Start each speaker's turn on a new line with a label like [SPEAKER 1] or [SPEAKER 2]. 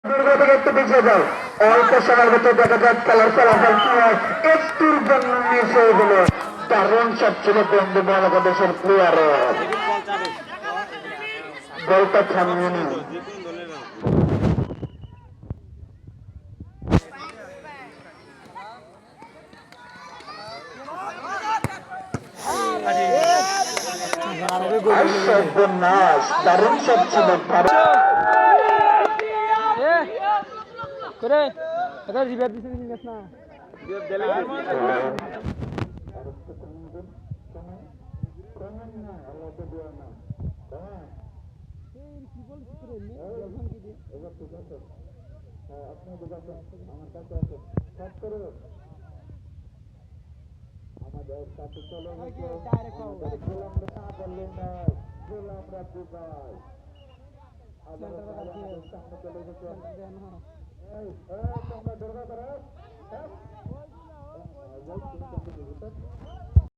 [SPEAKER 1] দুর্গ থেকে একটু পিছিয়ে যাও, অল্প সময়ের ভিতরে দেখা যায় খেলার ফলাফল কি হয়, একটুর জন্য মিস হয়ে গেল। দারুণ সব ছিল বন্ধু বাংলাদেশের প্লেয়ারের, বলটা থামিয়ে নি। দারুণ সব ছিল
[SPEAKER 2] করে এটা রিভাইভ দিতে দিস না কি বল করে যখন কি দিয়ে এবার ঠিক আছে। হ্যাঁ আপনি বুঝাচ্ছেন আমার কাছে আছে সব করে আমাদের কাছে চলে গেছে আমাদের গোলামরা না বললেন না, গোলামরা দুবাই আল্লাহ আমাদের সামনে চলে গেছে। এই তোমরা দরকার করে